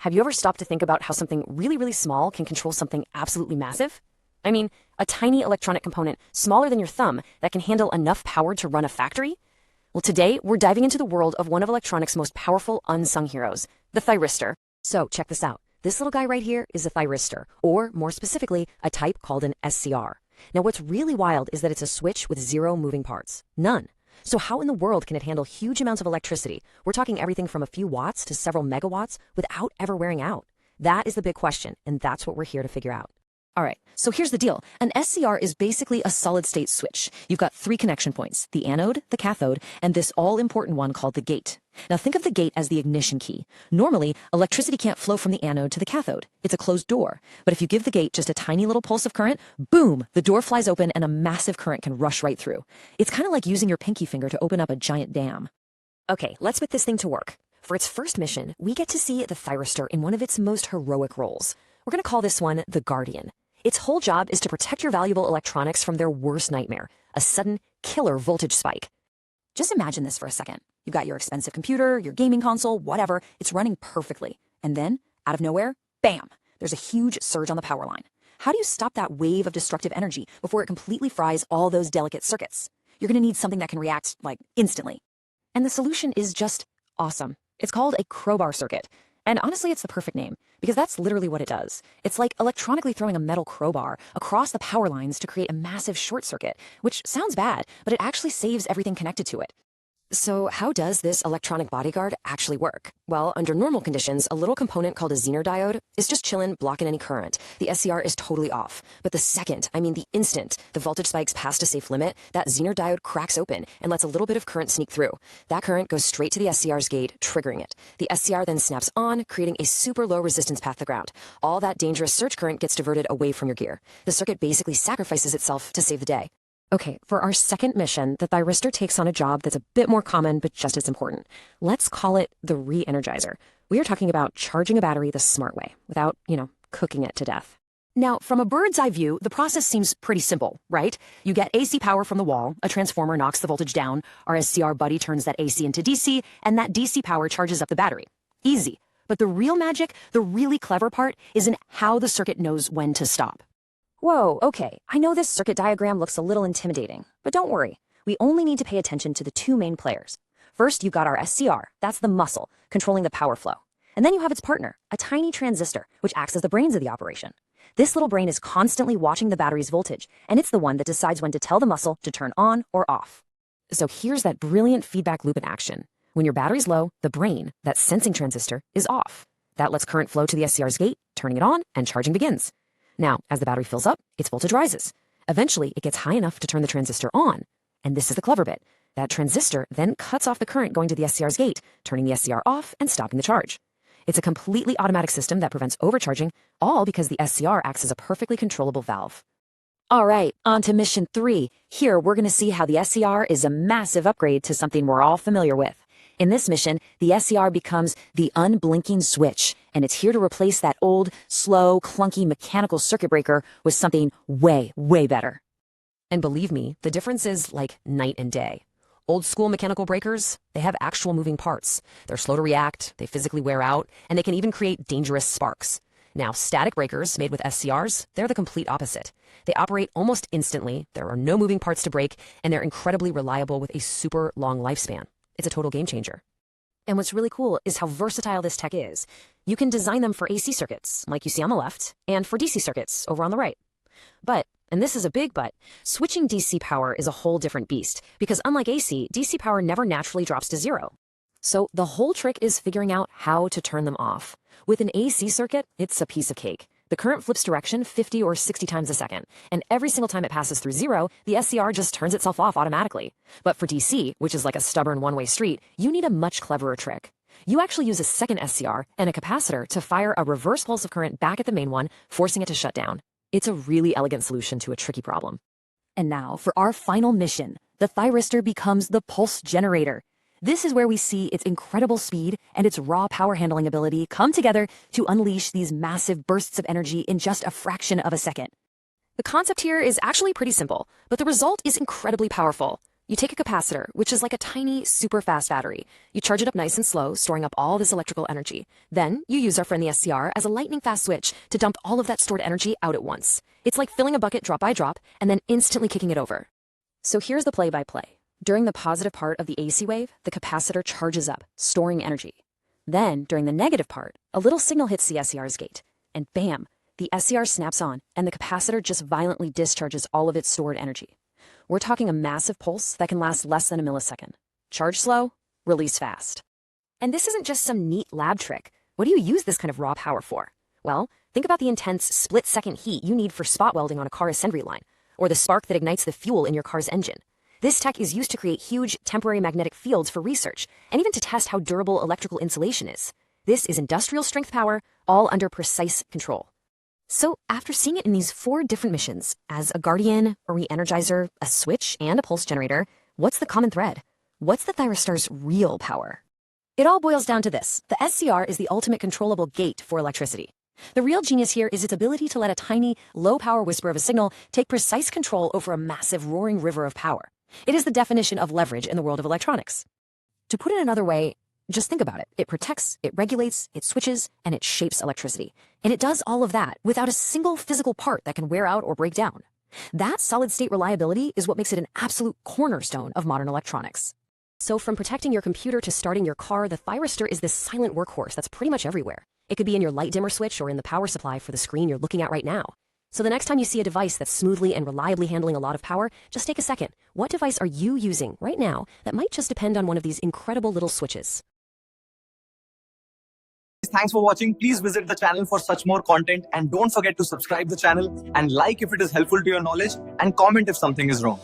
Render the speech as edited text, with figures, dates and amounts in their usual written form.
Have you ever stopped to think about how something really, really small can control something absolutely massive? I mean, a tiny electronic component smaller than your thumb that can handle enough power to run a factory? Well, today we're diving into the world of one of electronics' most powerful unsung heroes, the thyristor. So check this out. This little guy right here is a thyristor, or more specifically, a type called an SCR. Now what's really wild is that it's a switch with zero moving parts. None. So how in the world can it handle huge amounts of electricity? We're talking everything from a few watts to several megawatts without ever wearing out. That is the big question, and that's what we're here to figure out. All right, so here's the deal. An SCR is basically a solid-state switch. You've got three connection points, the anode, the cathode, and this all-important one called the gate. Now think of the gate as the ignition key. Normally, electricity can't flow from the anode to the cathode. It's a closed door. But if you give the gate just a tiny little pulse of current, boom, the door flies open and a massive current can rush right through. It's kind of like using your pinky finger to open up a giant dam. Okay, let's put this thing to work. For its first mission, we get to see the thyristor in one of its most heroic roles. We're going to call this one the Guardian. Its whole job is to protect your valuable electronics from their worst nightmare, a sudden killer voltage spike. Just imagine this for a second. You've got your expensive computer, your gaming console, whatever, it's running perfectly. And then, out of nowhere, bam, there's a huge surge on the power line. How do you stop that wave of destructive energy before it completely fries all those delicate circuits? You're going to need something that can react, like, instantly. And the solution is just awesome. It's called a crowbar circuit. And honestly, it's the perfect name, because that's literally what it does. It's like electronically throwing a metal crowbar across the power lines to create a massive short circuit, which sounds bad, but it actually saves everything connected to it. So how does this electronic bodyguard actually work? Well, under normal conditions, a little component called a Zener diode is just chillin', blocking any current. The SCR is totally off. But the instant, the voltage spikes past a safe limit, that Zener diode cracks open and lets a little bit of current sneak through. That current goes straight to the SCR's gate, triggering it. The SCR then snaps on, creating a super low resistance path to ground. All that dangerous surge current gets diverted away from your gear. The circuit basically sacrifices itself to save the day. Okay, for our second mission, the thyristor takes on a job that's a bit more common, but just as important. Let's call it the re-energizer. We are talking about charging a battery the smart way, without, cooking it to death. Now, from a bird's eye view, the process seems pretty simple, right? You get AC power from the wall, a transformer knocks the voltage down, our SCR buddy turns that AC into DC, and that DC power charges up the battery. Easy. But the real magic, the really clever part, is in how the circuit knows when to stop. Whoa, okay, I know this circuit diagram looks a little intimidating, but don't worry. We only need to pay attention to the two main players. First, you've got our SCR, that's the muscle, controlling the power flow. And then you have its partner, a tiny transistor, which acts as the brains of the operation. This little brain is constantly watching the battery's voltage, and it's the one that decides when to tell the muscle to turn on or off. So here's that brilliant feedback loop in action. When your battery's low, the brain, that sensing transistor, is off. That lets current flow to the SCR's gate, turning it on, and charging begins. Now, as the battery fills up, its voltage rises. Eventually, it gets high enough to turn the transistor on. And this is the clever bit. That transistor then cuts off the current going to the SCR's gate, turning the SCR off and stopping the charge. It's a completely automatic system that prevents overcharging, all because the SCR acts as a perfectly controllable valve. All right, on to mission 3. Here, we're going to see how the SCR is a massive upgrade to something we're all familiar with. In this mission, the SCR becomes the unblinking switch, and it's here to replace that old, slow, clunky mechanical circuit breaker with something way, way better. And believe me, the difference is like night and day. Old school mechanical breakers, they have actual moving parts. They're slow to react, they physically wear out, and they can even create dangerous sparks. Now, static breakers made with SCRs, they're the complete opposite. They operate almost instantly, there are no moving parts to break, and they're incredibly reliable with a super long lifespan. It's a total game changer. And what's really cool is how versatile this tech is. You can design them for AC circuits, like you see on the left, and for DC circuits over on the right. But, and this is a big but, switching DC power is a whole different beast, because unlike AC, DC power never naturally drops to zero. So the whole trick is figuring out how to turn them off. With an AC circuit, it's a piece of cake. The current flips direction 50 or 60 times a second, and every single time it passes through zero, the SCR just turns itself off automatically. But for DC, which is like a stubborn one-way street, you need a much cleverer trick. You actually use a second SCR and a capacitor to fire a reverse pulse of current back at the main one, forcing it to shut down. It's a really elegant solution to a tricky problem. And now, for our final mission, the thyristor becomes the pulse generator. This is where we see its incredible speed and its raw power handling ability come together to unleash these massive bursts of energy in just a fraction of a second. The concept here is actually pretty simple, but the result is incredibly powerful. You take a capacitor, which is like a tiny, super fast battery. You charge it up nice and slow, storing up all this electrical energy. Then you use our friend the SCR as a lightning fast switch to dump all of that stored energy out at once. It's like filling a bucket drop by drop and then instantly kicking it over. So here's the play-by-play. During the positive part of the AC wave, the capacitor charges up, storing energy. Then, during the negative part, a little signal hits the SCR's gate. And bam, the SCR snaps on and the capacitor just violently discharges all of its stored energy. We're talking a massive pulse that can last less than a millisecond. Charge slow, release fast. And this isn't just some neat lab trick. What do you use this kind of raw power for? Well, think about the intense split-second heat you need for spot welding on a car assembly line, or the spark that ignites the fuel in your car's engine. This tech is used to create huge temporary magnetic fields for research, and even to test how durable electrical insulation is. This is industrial strength power, all under precise control. So, after seeing it in these 4 different missions, as a guardian, a re-energizer, a switch, and a pulse generator, what's the common thread? What's the Thyristor's real power? It all boils down to this. The SCR is the ultimate controllable gate for electricity. The real genius here is its ability to let a tiny, low-power whisper of a signal take precise control over a massive, roaring river of power. It is the definition of leverage in the world of electronics. To put it another way, just think about it. It protects, it regulates, it switches, and it shapes electricity. And it does all of that without a single physical part that can wear out or break down. That solid-state reliability is what makes it an absolute cornerstone of modern electronics. So from protecting your computer to starting your car, the Thyristor is this silent workhorse that's pretty much everywhere. It could be in your light dimmer switch or in the power supply for the screen you're looking at right now. So the next time you see a device that's smoothly and reliably handling a lot of power, just take a second. What device are you using right now that might just depend on one of these incredible little switches? Thanks for watching. Please visit the channel for such more content, and don't forget to subscribe the channel and like if it is helpful to your knowledge, and comment if something is wrong.